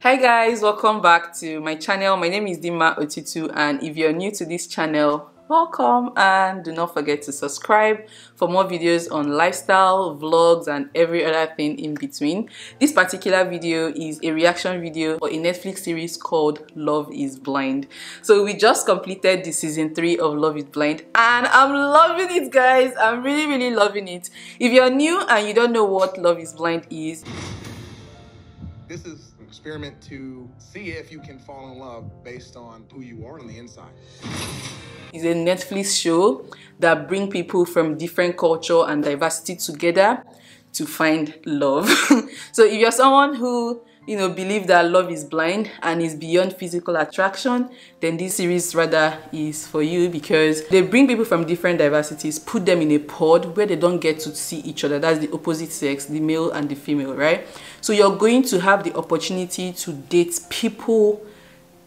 Hi guys, welcome back to my channel. My name is Dima Otitu, and if you're new to this channel, welcome, and do not forget to subscribe for more videos on lifestyle, vlogs, and every other thing in between. This particular video is a reaction video for a Netflix series called Love is Blind. So we just completed the season 3 of Love is Blind and I'm loving it, guys. I'm really loving it. If you're new and you don't know what Love is Blind is, this is an experiment to see if you can fall in love based on who you are on the inside. It's a Netflix show that brings people from different culture and diversity together to find love. So if you're someone who believe that love is blind and is beyond physical attraction, then this series rather is for you, because they bring people from different diversities, put them in a pod where they don't get to see each other. That's the opposite sex, the male and the female, right? So you're going to have the opportunity to date people,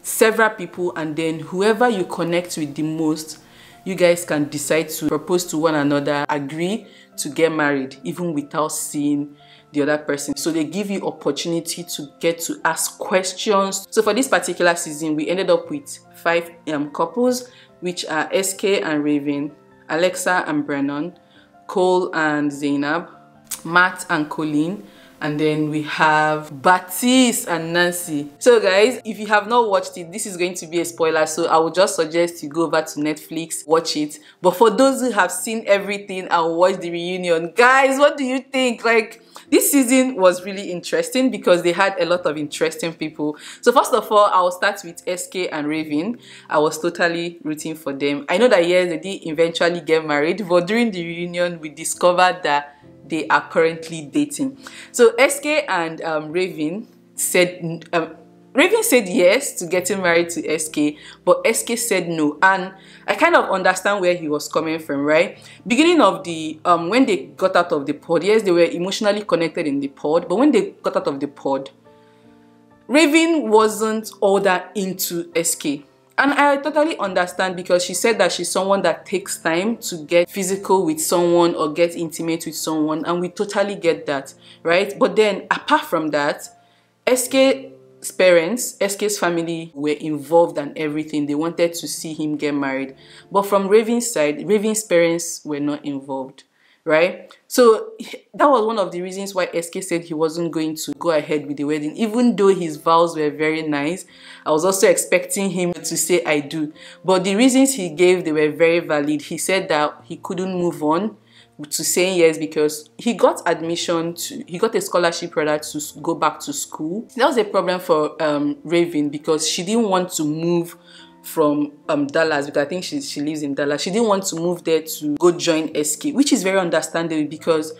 several people, and then whoever you connect with the most, you guys can decide to propose to one another, agree to get married even without seeing the other person. So they give you opportunity to get to ask questions. So for this particular season, we ended up with 5 couples, which are SK and Raven, Alexa and Branon, Cole and Zanab, Matt and Coleen, and then we have Bartise and Nancy. So guys, if you have not watched it, this is going to be a spoiler, so I would just suggest you go over to Netflix, watch it. But for those who have seen everything and watched the reunion, guys, what do you think? Like, this season was really interesting because they had a lot of interesting people. So first of all, I'll start with SK and Raven. I was totally rooting for them. I know that yes, they did eventually get married, but during the reunion, we discovered that they are currently dating. So SK and Raven said yes to getting married to SK, but SK said no, and I kind of understand where he was coming from, right? Beginning of the when they got out of the pod, yes, they were emotionally connected in the pod, but when they got out of the pod, Raven wasn't all that into SK. And I totally understand, because she said that she's someone that takes time to get physical with someone or get intimate with someone, and we totally get that, right? But then apart from that, SK's parents, SK's family were involved and everything. They wanted to see him get married. But from Raven's side, Raven's parents were not involved, right? So that was one of the reasons why SK said he wasn't going to go ahead with the wedding, even though his vows were very nice. I was also expecting him to say I do, but the reasons he gave, they were very valid. He said that he couldn't move on to saying yes because he got he got a scholarship rather to go back to school. That was a problem for Raven, because she didn't want to move from Dallas, because I think she lives in Dallas. She didn't want to move there to go join SK, which is very understandable, because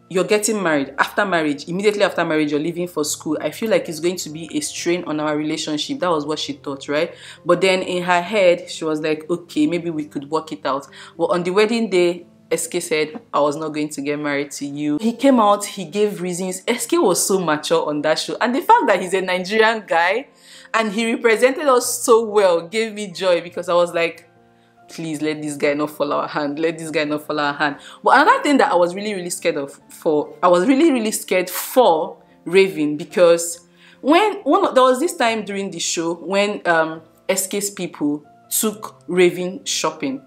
you're getting married. After marriage, immediately after marriage, you're leaving for school. I feel like it's going to be a strain on our relationship. That was what she thought, right? But then in her head, she was like, okay, maybe we could work it out. But on the wedding day, SK said, I was not going to get married to you. He came out, he gave reasons. SK was so mature on that show. And the fact that he's a Nigerian guy and he represented us so well gave me joy, because I was like, please let this guy not fall our hand. Let this guy not fall our hand. But another thing that I was really scared of I was really scared for Raven, because there was this time during the show when SK's people took Raven shopping.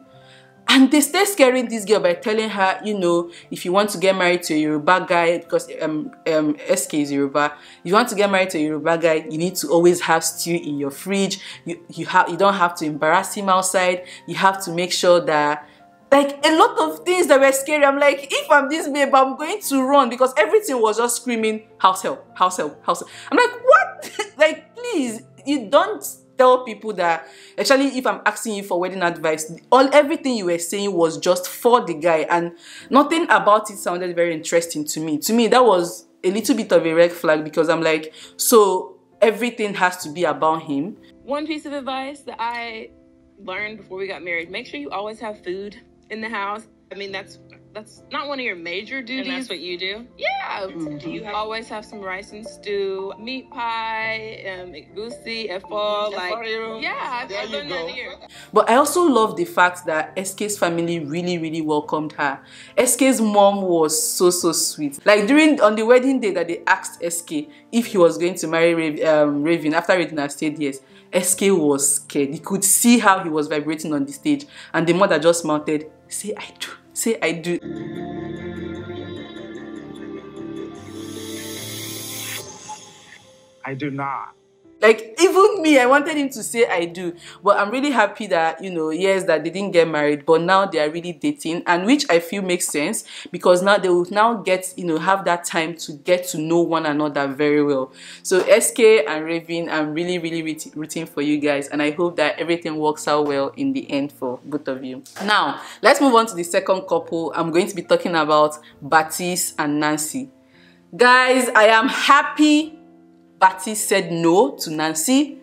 And they stay scaring this girl by telling her, if you want to get married to a Yoruba guy, because SK is Yoruba, if you want to get married to a Yoruba guy, you need to always have stew in your fridge. You don't have to embarrass him outside. You have to make sure that, like, a lot of things that were scary. I'm like, if I'm this babe, I'm going to run, because everything was just screaming house help, house help, house help. I'm like, what? Like, please, you don't tell people that. Actually, if I'm asking you for wedding advice, everything you were saying was just for the guy, and nothing about it sounded very interesting to me. To me, that was a little bit of a red flag, because I'm like, so everything has to be about him. One piece of advice that I learned before we got married: make sure you always have food in the house. I mean, that's that's not one of your major duties. And that's what you do? Yeah. Do you always have some rice and stew, meat pie, goosey, efo, yeah, I've done that here. But I also love the fact that SK's family really welcomed her. SK's mom was so sweet. Like on the wedding day that they asked SK if he was going to marry Raven after Raven had stayed yes, SK was scared. You could see how he was vibrating on the stage, and the mother just mounted, "Say I do, say I do." I do not. Like, even me, I wanted him to say I do. But I'm really happy that, yes, that they didn't get married, but now they are really dating, and which I feel makes sense, because now they will now get, have that time to get to know one another very well. So SK and Raven, I'm really rooting for you guys, and I hope that everything works out well in the end for both of you. Now, let's move on to the second couple. I'm going to be talking about Bartise and Nancy. Guys, I am happy Bartise said no to Nancy,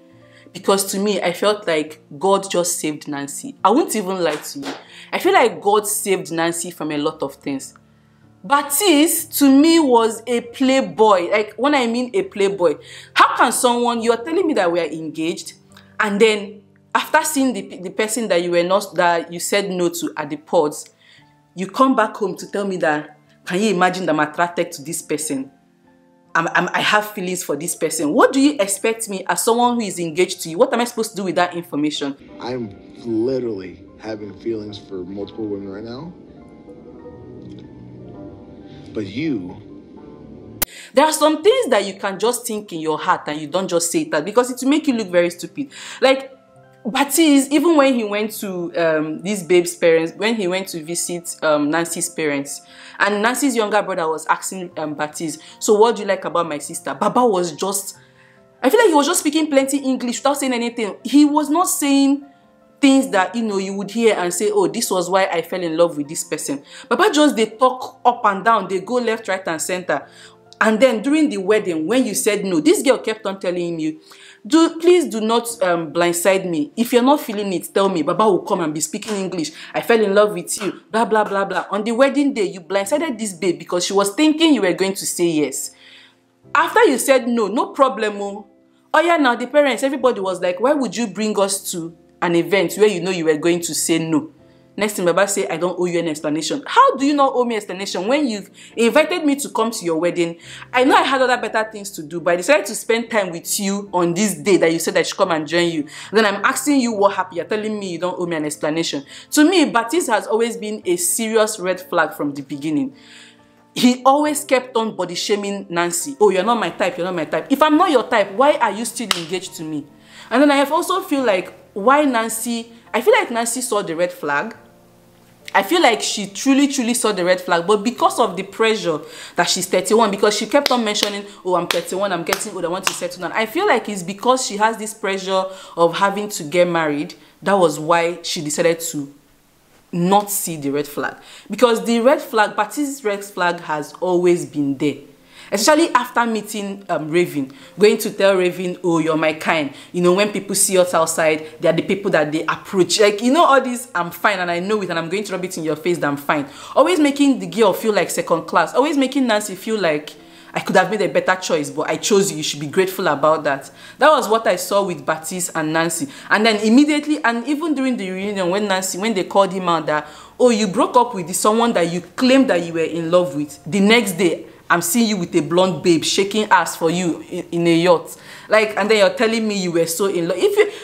because to me, I felt like God just saved Nancy. I won't even lie to you. I feel like God saved Nancy from a lot of things. Bartise, to me, was a playboy. Like, when I mean a playboy, how can you're telling me that we are engaged, and then after seeing the person that that you said no to at the pods, you come back home to tell me that, can you imagine that I'm attracted to this person? I have feelings for this person. What do you expect me as someone who is engaged to you? What am I supposed to do with that information? I'm literally having feelings for multiple women right now. But there are some things that you can just think in your heart and you don't just say it out, because it will make you look very stupid. Like, Bartise, even when he went to this babe's parents, when he went to visit Nancy's parents, and Nancy's younger brother was asking Bartise, so what do you like about my sister? Baba was just, I feel like he was just speaking plenty English without saying anything. He was not saying things that, you would hear and say, oh, this was why I fell in love with this person. Baba just, they talk up and down, they go left, right, and center. And then during the wedding, when you said no, this girl kept on telling you, please do not blindside me. If you're not feeling it, tell me. Baba will come and be speaking English. I fell in love with you. Blah, blah, blah, blah. On the wedding day, you blindsided this babe because she was thinking you were going to say yes. After you said no, no problem. Oh yeah, now the parents, everybody was like, why would you bring us to an event where you were going to say no? Next thing Baba say, I don't owe you an explanation. How do you not owe me an explanation when you've invited me to come to your wedding? I know I had other better things to do, but I decided to spend time with you on this day that you said I should come and join you. And then I'm asking you what happened. You're telling me you don't owe me an explanation. To me, Bartise has always been a serious red flag from the beginning. He always kept on body shaming Nancy. Oh, you're not my type, you're not my type. If I'm not your type, why are you still engaged to me? And then I have also feel like, why Nancy, I feel like Nancy saw the red flag. I feel like she truly saw the red flag, but because of the pressure that she's 31, because she kept on mentioning, oh, I'm 31, I'm getting old, I want to settle down. I feel like it's because she has this pressure of having to get married. That was why she decided to not see the red flag. Because the red flag, Bartise's red flag has always been there. Especially after meeting Raven, going to tell Raven, oh, you're my kind. When people see us outside, they are the people that they approach. Like, all this, I'm fine and I know it and I'm going to rub it in your face that I'm fine. Always making the girl feel like second class. Always making Nancy feel like I could have made a better choice, but I chose you. You should be grateful about that. That was what I saw with Bartise and Nancy. And then immediately, and even during the reunion, when they called him out that, oh, you broke up with someone that you claimed that you were in love with. The next day, I'm seeing you with a blonde babe shaking ass for you in a yacht. Like, and then you're telling me you were so in love.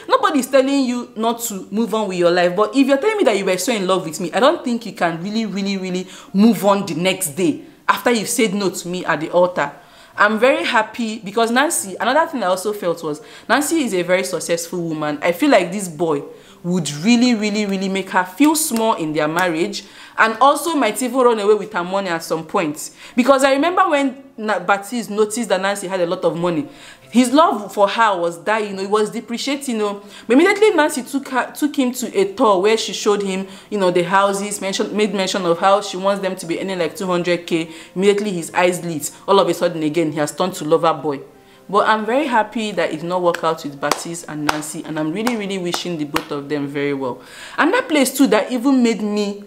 Nobody's telling you not to move on with your life, but if you're telling me that you were so in love with me, I don't think you can really move on the next day after you've said no to me at the altar. I'm very happy because Nancy, another thing I also felt was, Nancy is a very successful woman. I feel like this boy would really make her feel small in their marriage, and also might even run away with her money at some point. Because I remember when Bartise noticed that Nancy had a lot of money, his love for her was dying, it was depreciating. But immediately Nancy took him to a tour where she showed him, the houses, made mention of how she wants them to be earning like 200K. Immediately his eyes lit. All of a sudden again, he has turned to lover boy. But I'm very happy that it did not work out with Bartise and Nancy, and I'm really wishing the both of them very well. And that place too that even made me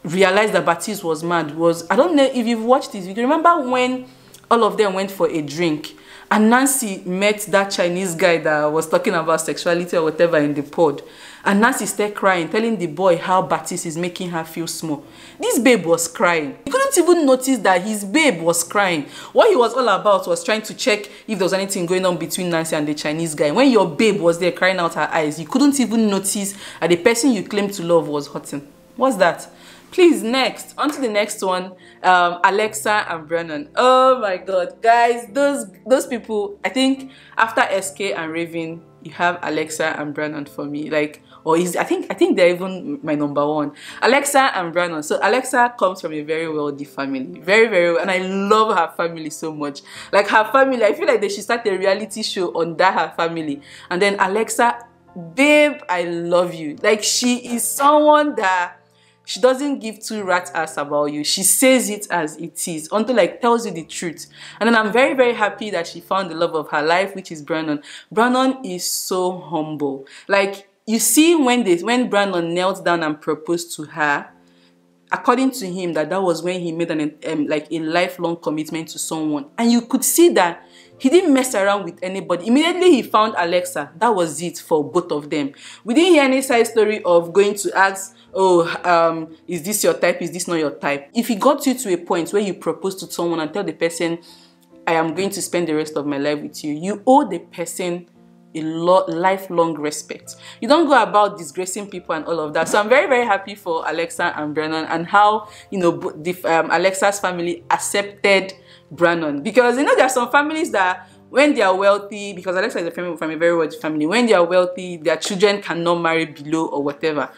realized that Bartise was mad was, I don't know if you've watched this. You can remember when all of them went for a drink and Nancy met that Chinese guy that was talking about sexuality or whatever in the pod. And Nancy started crying, telling the boy how Bartise is making her feel small. This babe was crying. He couldn't even notice that his babe was crying. What he was all about was trying to check if there was anything going on between Nancy and the Chinese guy. When your babe was there crying out her eyes, you couldn't even notice that the person you claimed to love was hurting. What's that? Please, next. On to the next one. Alexa and Branon. Oh my god. Guys, those people, I think after SK and Raven, you have Alexa and Branon for me. Like, or is I think they're even my number one. Alexa and Branon. So Alexa comes from a very wealthy family. Very, very well. And I love her family so much. Like her family, I feel like they should start a reality show on that her family. And then Alexa, babe, I love you. Like she is someone that she doesn't give two rat's ass about you. She says it as it is, until like tells you the truth. And then I'm very, very happy that she found the love of her life, which is Branon. Branon is so humble. Like you see when Branon knelt down and proposed to her, according to him, that was when he made like a lifelong commitment to someone. And you could see that he didn't mess around with anybody. Immediately he found Alexa. That was it for both of them. We didn't hear any side story of going to ask, oh, is this your type? Is this not your type? If he got you to a point where you propose to someone and tell the person, I am going to spend the rest of my life with you, you owe the person a lifelong respect. You don't go about disgracing people and all of that. So I'm very, very happy for Alexa and Branon and how, you know, Alexa's family accepted Branon. Because, you know, there are some families that when they are wealthy, because Alexa is from a very wealthy family, when they are wealthy, their children cannot marry below or whatever.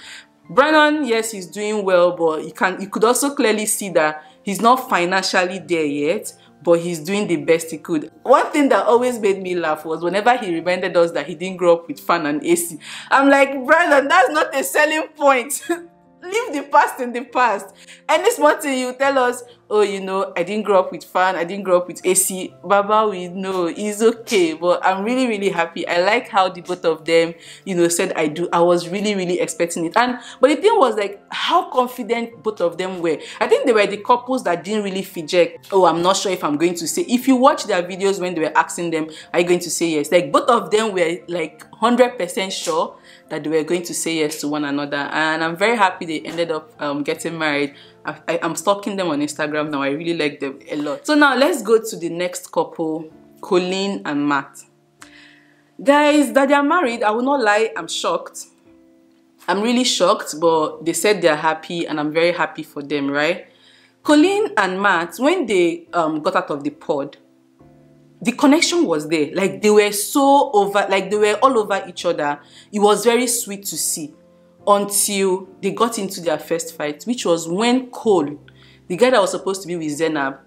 Branon, yes, he's doing well, but you could also clearly see that he's not financially there yet, but he's doing the best he could. One thing that always made me laugh was whenever he reminded us that he didn't grow up with fan and AC. I'm like, Branon, that's not a selling point. Leave the past in the past. Any small thing you tell us, oh, you know, I didn't grow up with fan, I didn't grow up with AC. Baba, we know, it's okay. But I'm really, really happy. I like how the both of them, you know, said I do. I was really, really expecting it. But the thing was like how confident both of them were. I think they were the couples that didn't really fidget. Oh, I'm not sure if I'm going to say. If you watch their videos when they were asking them, are you going to say yes? Like both of them were like 100% sure that they were going to say yes to one another. And I'm very happy they ended up getting married. I'm stalking them on Instagram now. I really like them a lot. So now let's go to the next couple, Coleen and Matt. Guys, that they are married, I will not lie, I'm shocked. I'm really shocked, but they said they're happy and I'm very happy for them, right? Coleen and Matt, when they got out of the pod, the connection was there. Like they were so over, like they were all over each other. It was very sweet to see until they got into their first fight, which was when Cole, the guy that was supposed to be with Zanab,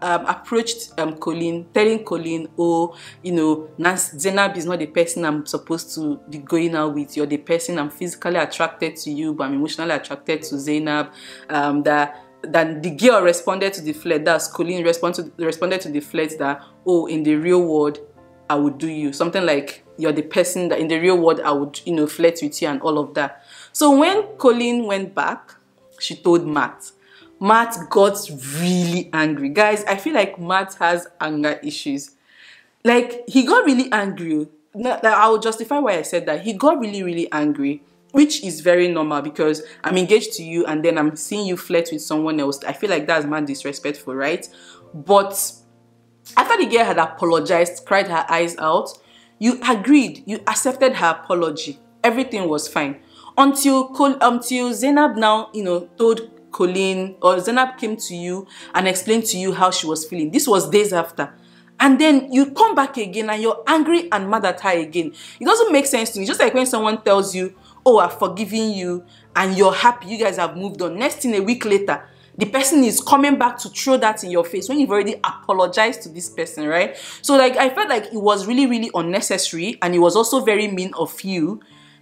approached Coleen, telling Coleen, oh, you know, Zanab is not the person I'm supposed to be going out with. You're the person I'm physically attracted to you, but I'm emotionally attracted to Zanab. That the girl responded to the flirt. That's Coleen responded to the flirt that, oh, in the real world, I would do you. Something like, you're the person that in the real world I would, you know, flirt with you and all of that. So when Coleen went back, she told Matt. Matt got really angry. Guys, I feel like Matt has anger issues. Like, he got really angry. I will justify why I said that. He got really, really angry, which is very normal because I'm engaged to you and then I'm seeing you flirt with someone else. I feel like that's mad disrespectful, right? But after the girl had apologized, cried her eyes out, you agreed, you accepted her apology. Everything was fine. Until Zanab now, you know, told Coleen, or Zanab came to you and explained to you how she was feeling. This was days after. And then you come back again and you're angry and mad at her again. It doesn't make sense to me. Just like when someone tells you, oh, I've forgiven you, and you're happy, you guys have moved on. Next thing, a week later, the person is coming back to throw that in your face when you've already apologized to this person, right? So like, I felt like it was really, really unnecessary, and it was also very mean of you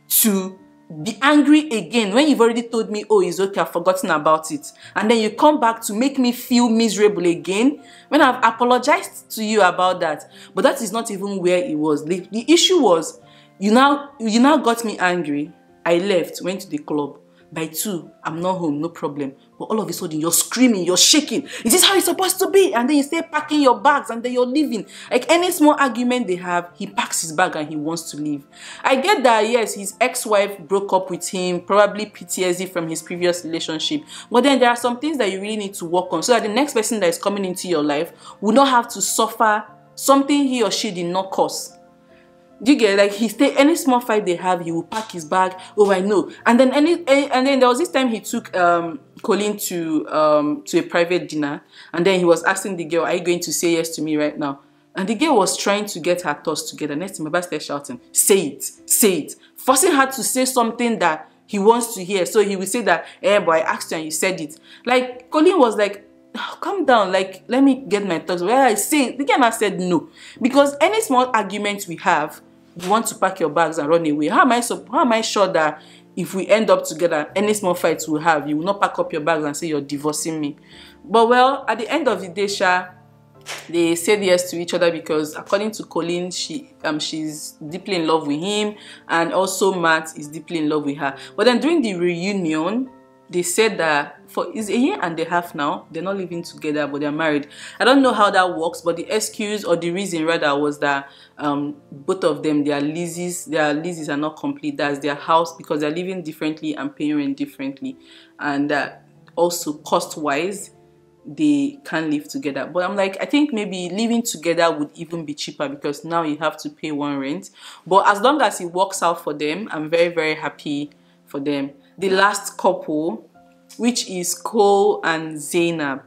to be angry again when you've already told me, oh, it's okay, I've forgotten about it. And then you come back to make me feel miserable again when I've apologized to you about that. But that is not even where it was. The issue was, you now got me angry. I left, went to the club. By 2, I'm not home, no problem. But all of a sudden, you're screaming, you're shaking. Is this how it's supposed to be? And then you stay packing your bags and then you're leaving. Like any small argument they have, he packs his bag and he wants to leave. I get that, yes, his ex-wife broke up with him, probably PTSD from his previous relationship. But then there are some things that you really need to work on so that the next person that is coming into your life will not have to suffer something he or she did not cause. Do you get it? Like any small fight they have, he will pack his bag. Oh, I know. And then there was this time he took Colleen to a private dinner, and then he was asking the girl, "Are you going to say yes to me right now?" And the girl was trying to get her thoughts together. Next thing, my Baba started shouting, "Say it, say it," forcing her to say something that he wants to hear. So he will say that, but I asked you and you said it. Like Colleen was like, oh, calm down, like let me get my thoughts. Well, I say the girl said no, because any small argument we have, you want to pack your bags and run away. How am I sure that if we end up together, any small fights we have, you will not pack up your bags and say you're divorcing me? But well, at the end of the day, they said yes to each other because according to Colleen, she's deeply in love with him, and also Matt is deeply in love with her. But then during the reunion, they said that it's a year and a half now, they're not living together, but they're married. I don't know how that works, but the excuse or the reason rather was that both of them, their leases are not complete. That's their house, because they're living differently and paying rent differently, and also cost-wise, they can't live together. But I'm like, I think maybe living together would even be cheaper, because now you have to pay one rent. But as long as it works out for them, I'm very, very happy for them. The last couple, which is Cole and Zanab.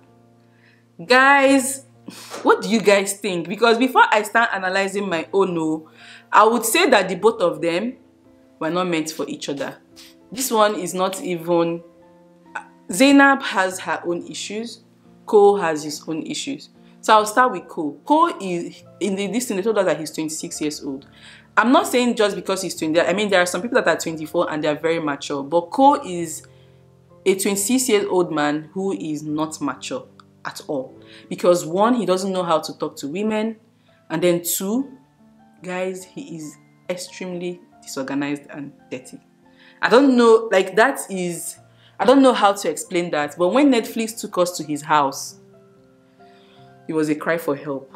Guys, what do you guys think? Because before I start analyzing my own, I would say that the both of them were not meant for each other. This one is not even... Zanab has her own issues. Cole has his own issues. So I'll start with Cole. Cole is, this thing, they told us that he's 26 years old. I'm not saying just because he's 20. I mean, there are some people that are 24 and they're very mature. But Cole is a 26-year-old man who is not mature at all. Because 1, he doesn't know how to talk to women. And then 2, guys, he is extremely disorganized and dirty. I don't know, like that is... I don't know how to explain that. But when Netflix took us to his house, it was a cry for help.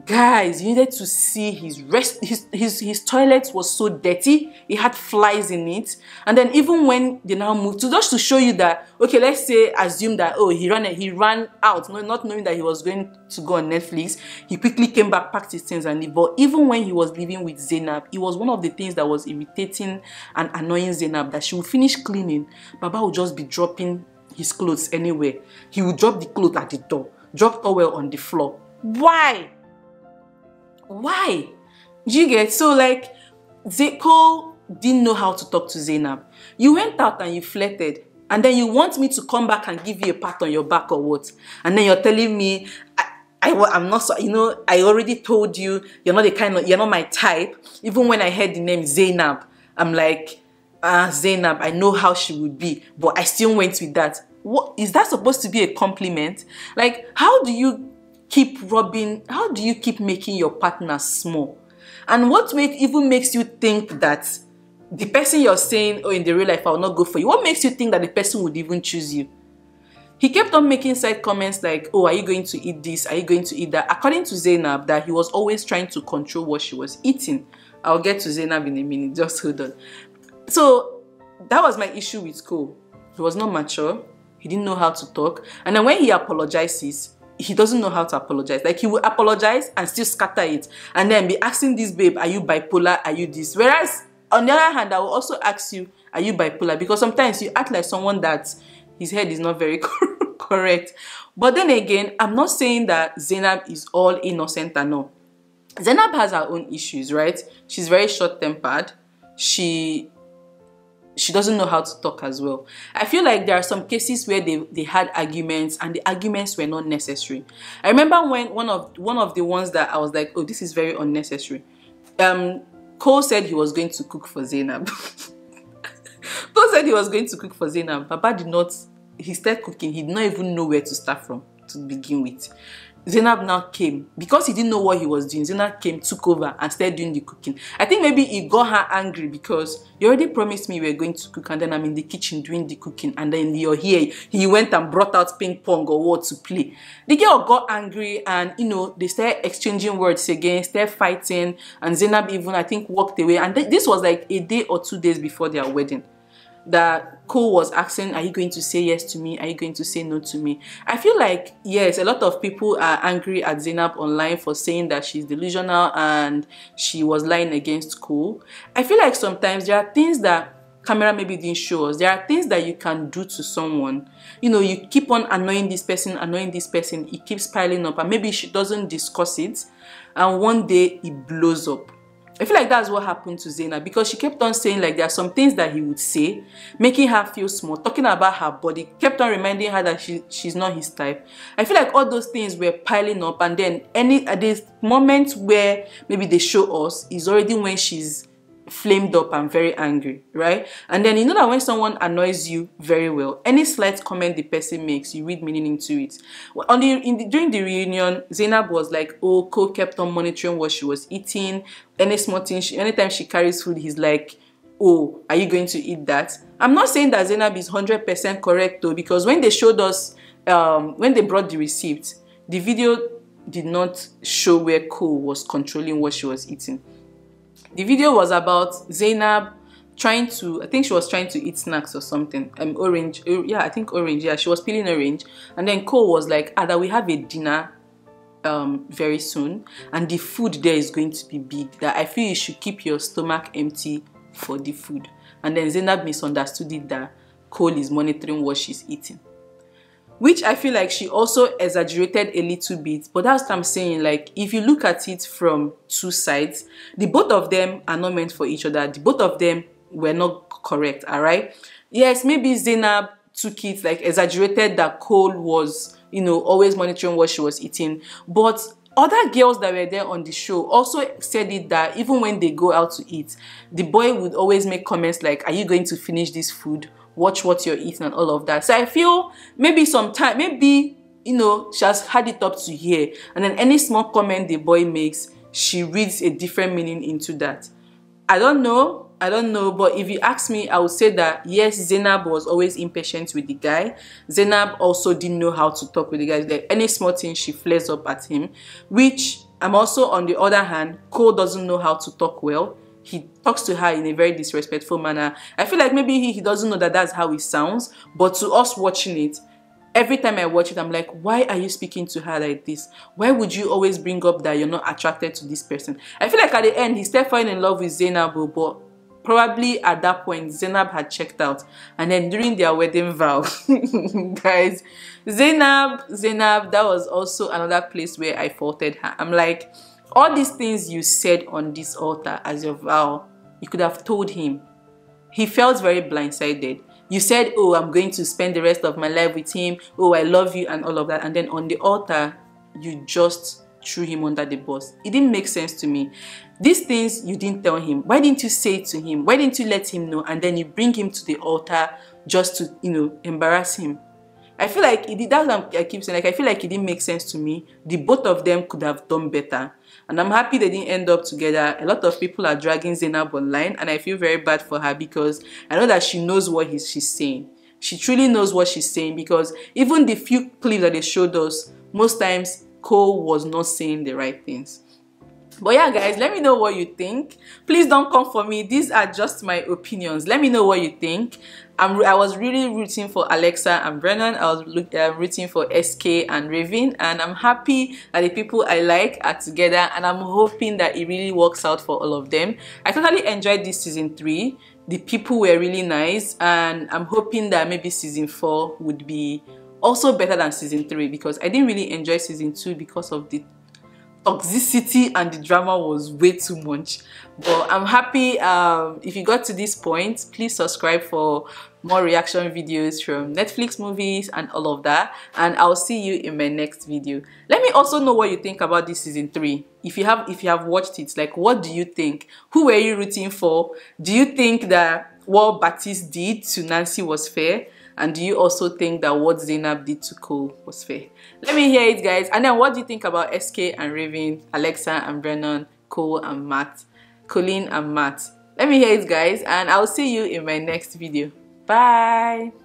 Guys, you needed to see his toilet was so dirty. It had flies in it. And then even when they now moved, just to show you that, okay, let's say, assume that, oh, he ran out, not knowing that he was going to go on Netflix. He quickly came back, packed his things and left. But even when he was living with Zanab, it was one of the things that was irritating and annoying Zanab, that she would finish cleaning, Baba would just be dropping his clothes anywhere. He would drop the clothes at the door, drop towel on the floor. Why? Why? Do you get? So like, Cole didn't know how to talk to Zanab. You went out and you flirted, and then you want me to come back and give you a pat on your back or what? And then you're telling me, I'm not so, I already told you, you're not my type. Even when I heard the name Zanab, I'm like, Zanab, I know how she would be, but I still went with that. What is that supposed to be a compliment? Like, how do you keep making your partner small? And what even makes you think that the person you're saying, oh, in the real life, I will not go for you, what makes you think that the person would even choose you? He kept on making side comments like, oh, are you going to eat this? Are you going to eat that? According to Zanab, that he was always trying to control what she was eating. I'll get to Zanab in a minute, just hold on. So that was my issue with Cole. He was not mature. He didn't know how to talk. And then when he apologizes, he doesn't know how to apologize. Like, he will apologize and still scatter it, and then be asking this babe, are you bipolar? Are you this? Whereas on the other hand, I will also ask you, are you bipolar? Because sometimes you act like someone that his head is not very correct. But then again, I'm not saying that Zanab is all innocent and all. Zanab has her own issues, right? She's very short-tempered. She doesn't know how to talk as well. I feel like there are some cases where they had arguments and the arguments were not necessary. I remember when one of the ones that I was like, oh, this is very unnecessary. Cole said he was going to cook for Zanab. Cole said he was going to cook for Zanab. Baba did not, he started cooking. He did not even know where to start from to begin with. Zanab now came, because he didn't know what he was doing. Zanab came, took over, and started doing the cooking. I think maybe he got her angry because you already promised me we were going to cook, and then I'm in the kitchen doing the cooking, and then you're here. He went and brought out ping pong or what to play. The girl got angry, and you know, they started exchanging words again, started fighting, and Zanab even, I think, walked away. And this was like a day or 2 days before their wedding. That Cole was asking, are you going to say yes to me? Are you going to say no to me? I feel like, yes, a lot of people are angry at Zanab online for saying that she's delusional and she was lying against Cole. I feel like sometimes there are things that camera maybe didn't show us. There are things that you can do to someone. You know, you keep on annoying this person, it keeps piling up, and maybe she doesn't discuss it, and one day it blows up. I feel like that's what happened to Zayna, because she kept on saying like there are some things that he would say, making her feel small, talking about her body, kept on reminding her that she's not his type. I feel like all those things were piling up, and then at this moment where maybe they show us is already when she's flamed up and very angry, right? And then you know that when someone annoys you very well, any slight comment the person makes, you read meaning into it. During the reunion, Zanab was like, oh, Cole kept on monitoring what she was eating. Any small thing, anytime she carries food, he's like, oh, are you going to eat that? I'm not saying that Zanab is 100% correct though, because when they showed us, when they brought the receipt, the video did not show where Cole was controlling what she was eating. The video was about Zanab trying to, I think she was trying to eat snacks or something. Orange, yeah, I think orange, yeah, she was peeling orange. And then Cole was like, that we have a dinner very soon, and the food there is going to be big, that I feel you should keep your stomach empty for the food. And then Zanab misunderstood it that Cole is monitoring what she's eating, which I feel like she also exaggerated a little bit. But that's what I'm saying, like, if you look at it from two sides, the both of them are not meant for each other. The both of them were not correct, all right? Yes, maybe Zanab took it, like, exaggerated that Cole was, you know, always monitoring what she was eating. But other girls that were there on the show also said it, that even when they go out to eat, the boy would always make comments like, are you going to finish this food? Watch what you're eating and all of that. So I feel maybe sometime, maybe, you know, she has had it up to here, and then any small comment the boy makes, she reads a different meaning into that. I don't know, but if you ask me, I would say that yes, Zanab was always impatient with the guy. Zanab also didn't know how to talk with the guy. Like any small thing, she flares up at him, which I'm also, on the other hand, Cole doesn't know how to talk well. He talks to her in a very disrespectful manner. I feel like maybe he doesn't know that that's how it sounds, but to us watching it, every time I watch it, I'm like, why are you speaking to her like this? Why would you always bring up that you're not attracted to this person? I feel like at the end, he started falling in love with Zanab, but probably at that point, Zanab had checked out. And then during their wedding vow, guys, Zanab, that was also another place where I faulted her. I'm like, all these things you said on this altar as your vow, you could have told him. He felt very blindsided. You said, oh, I'm going to spend the rest of my life with him. Oh, I love you and all of that. And then on the altar, you just threw him under the bus. It didn't make sense to me. These things you didn't tell him. Why didn't you say it to him? Why didn't you let him know? And then you bring him to the altar just to, you know, embarrass him. I feel like it did, that's what I keep saying. Like, I feel like it didn't make sense to me. The both of them could have done better. And I'm happy they didn't end up together. A lot of people are dragging Zanab online, and I feel very bad for her, because I know that she knows what she's saying. She truly knows what she's saying, because even the few clips that they showed us, most times Cole was not saying the right things. But yeah, guys, let me know what you think. Please don't come for me. These are just my opinions. Let me know what you think. I was really rooting for Alexa and Branon. I was rooting for SK and Raven, and I'm happy that the people I like are together, and I'm hoping that it really works out for all of them. I totally enjoyed this season 3. The people were really nice, and I'm hoping that maybe season 4 would be also better than season 3, because I didn't really enjoy season 2 because of the toxicity and the drama was way too much. But I'm happy. If you got to this point, please subscribe for more reaction videos from Netflix movies and all of that, and I'll see you in my next video. Let me also know what you think about this season 3. If you have watched it, like, what do you think? Who were you rooting for? Do you think that what Bartise did to Nancy was fair? And do you also think that what Zanab did to Cole was fair? Let me hear it, guys. And then what do you think about SK and Raven, Alexa and Branon, Cole and Matt, Colleen and Matt? Let me hear it, guys, and I'll see you in my next video. Bye.